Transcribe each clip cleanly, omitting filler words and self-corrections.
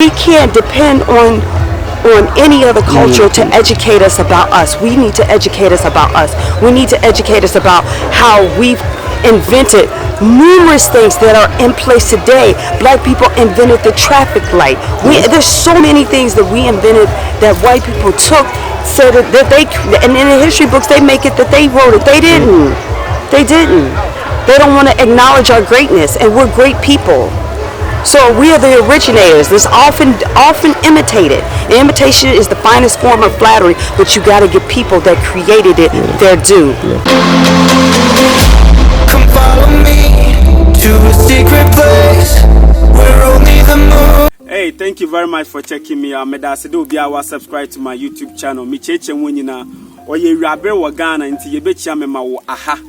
We can't depend on any other culture to educate us about us. We need to educate us about us. We need to educate us about how we've invented numerous things that are in place today. Black people invented the traffic light. There's so many things that we invented that white people took, so that they, and in the history books they make it that they wrote it. They didn't. They didn't. They don't want to acknowledge our greatness, and we're great people. So we are the originators. It's often imitated. And imitation is the finest form of flattery, but you got to give people that created it their due. Come follow me to a secret place where only the moon. Hey, thank you very much for checking me out. Medasido biawa subscribe to my YouTube channel. Mi cheche wonyina oye rabe wa Ghana nti yebechia mema wo aha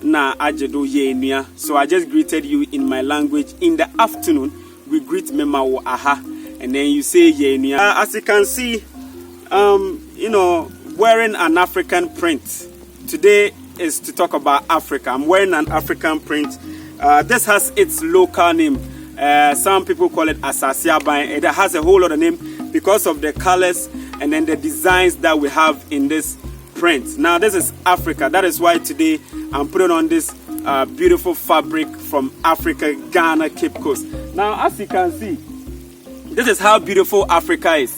na ajedo ye enua. So I just greeted you in my language. In the afternoon, we greet mema wo aha, and then you say ye enua. As you can see, you know, wearing an African print. Today is to talk about Africa. I'm wearing an African print. This has its local name. Some people call it Asasiaban. It has a whole lot of name because of the colors and then the designs that we have in this print. Now this is Africa. That is why today I'm putting on this beautiful fabric from Africa, Ghana, Cape Coast. Now as you can see, this is how beautiful Africa is.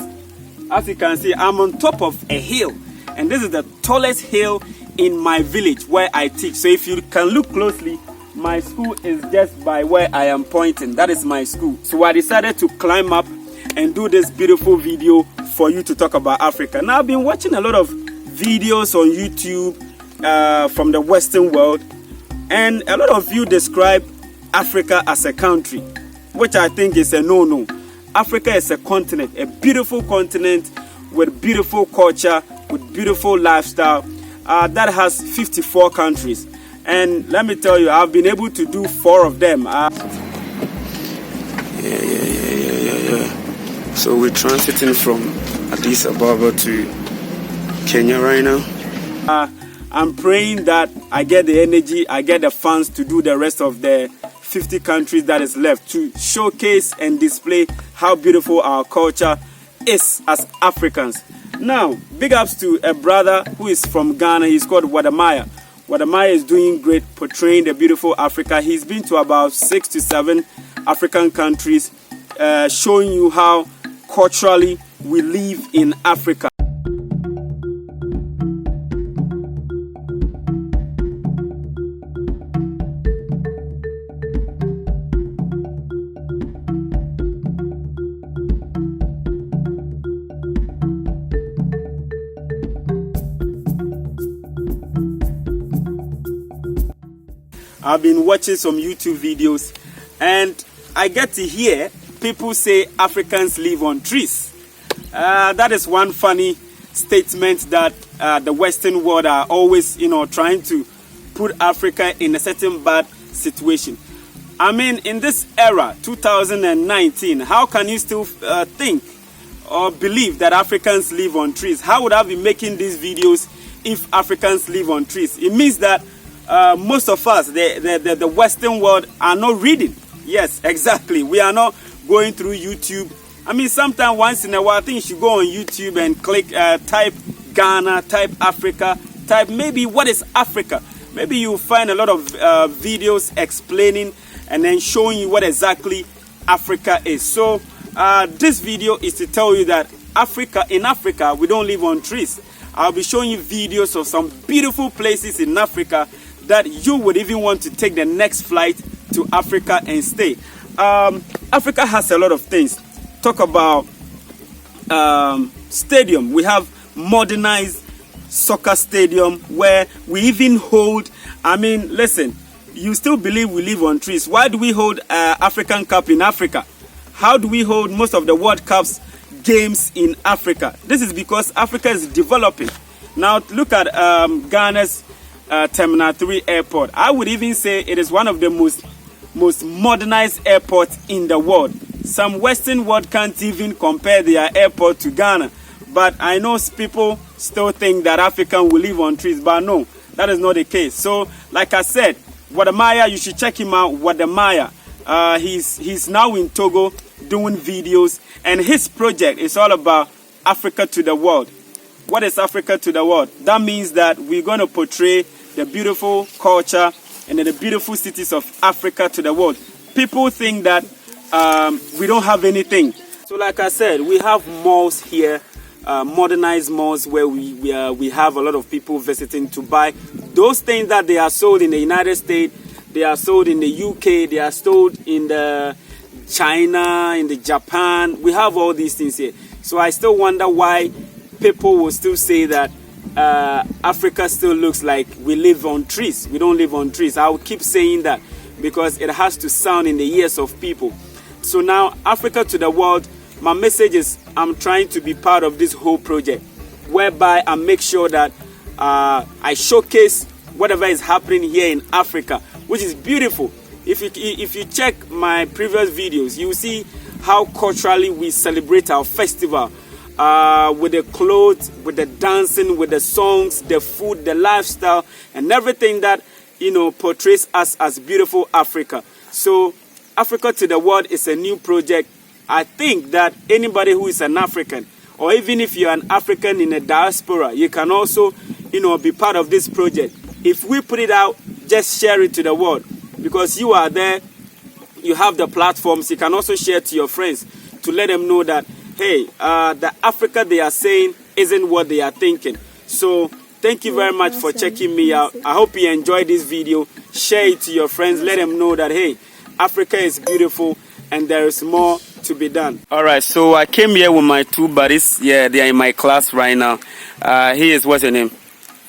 As you can see, I'm on top of a hill, and this is the tallest hill in my village where I teach. So if you can look closely, my school is just by where I am pointing. That is my school. So I decided to climb up and do this beautiful video for you to talk about Africa. Now I've been watching a lot of videos on YouTube from the Western world, and a lot of you describe Africa as a country, which I think is a no-no. Africa is a continent, a beautiful continent with beautiful culture, with beautiful lifestyle that has 54 countries. And let me tell you, I've been able to do 4 of them. So we're transiting from Addis Ababa to Kenya right now. I'm praying that I get the energy, I get the funds to do the rest of the 50 countries that is left, to showcase and display how beautiful our culture is as Africans. Now, big ups to a brother who is from Ghana. He's called Wode. Wode is doing great, portraying the beautiful Africa. He's been to about 6 to 7 African countries, showing you how culturally we live in Africa. I've been watching some YouTube videos, and I get to hear people say Africans live on trees. That is one funny statement that the Western world are always, trying to put Africa in a certain bad situation. I mean, in this era, 2019, how can you still think or believe that Africans live on trees? How would I be making these videos if Africans live on trees? It means that most of us, the Western world, are not reading. Yes, exactly. We are not going through YouTube. I mean, sometimes once in a while, I think you should go on YouTube and click, type Ghana, type Africa, type maybe what is Africa. Maybe you'll find a lot of videos explaining and then showing you what exactly Africa is. So this video is to tell you that in Africa, we don't live on trees. I'll be showing you videos of some beautiful places in Africa that you would even want to take the next flight to Africa and stay. Africa has a lot of things. Talk about stadium. We have modernized soccer stadium where we even hold, I mean, listen, you still believe we live on trees. Why do we hold African Cup in Africa? How do we hold most of the World Cups games in Africa? This is because Africa is developing. Now look at Ghana's Terminal 3 airport. I would even say it is one of the most modernized airports in the world. Some Western world can't even compare their airport to Ghana. But I know people still think that African will live on trees, but no, that is not the case. So, like I said, Wode, you should check him out, Wode. He's now in Togo. doing videos, and his project is all about Africa to the world. What is Africa to the world? That means that we're going to portray the beautiful culture and the beautiful cities of Africa to the world. People think that we don't have anything. So like I said, we have malls here, modernized malls where we have a lot of people visiting to buy those things that they are sold in the United States, they are sold in the UK, they are sold in the China, in the Japan. We have all these things here. So I still wonder why people will still say that Africa still looks like we live on trees. We don't live on trees. I will keep saying that because it has to sound in the ears of people. So now, Africa to the world, my message is I'm trying to be part of this whole project, whereby I make sure that I showcase whatever is happening here in Africa, which is beautiful. If you check my previous videos, you will see how culturally we celebrate our festival. With the clothes, with the dancing, with the songs, the food, the lifestyle, and everything that, portrays us as beautiful Africa. So Africa to the world is a new project. I think that anybody who is an African, or even if you're an African in a diaspora, you can also, be part of this project. If we put it out, just share it to the world, because you are there, you have the platforms. You can also share to your friends to let them know that, hey, the Africa they are saying isn't what they are thinking. So thank you very much for checking me out. I hope you enjoyed this video. Share it to your friends. Let them know that, hey, Africa is beautiful and there is more to be done. All right, so I came here with my two buddies. Yeah, they are in my class right now. What's your name?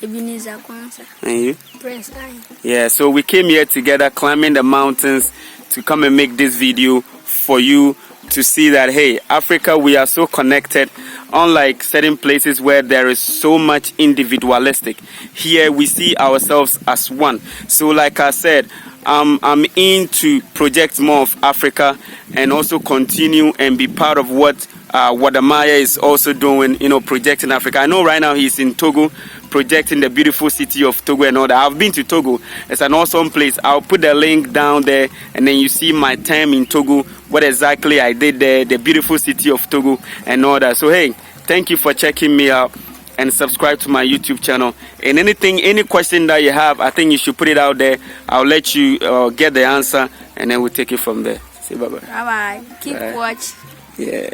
Ebenezer Kwanzaa. And you? Prince Lion. Yeah, so we came here together, climbing the mountains to come and make this video for you to see that, hey, Africa, we are so connected. Unlike certain places where there is so much individualistic, here we see ourselves as one. So like I said, I'm in to project more of Africa and also continue and be part of what Wadamaya is also doing, projecting Africa. I know right now he's in Togo, projecting the beautiful city of Togo and all that. I've been to Togo. It's an awesome place. I'll put the link down there, and then you see my time in Togo, what exactly I did there, the beautiful city of Togo and all that. So hey, thank you for checking me out, and subscribe to my YouTube channel. And any question that you have, I think you should put it out there. I'll let you get the answer, and then we'll take it from there. Say bye-bye. Bye-bye. Keep watching. Yeah.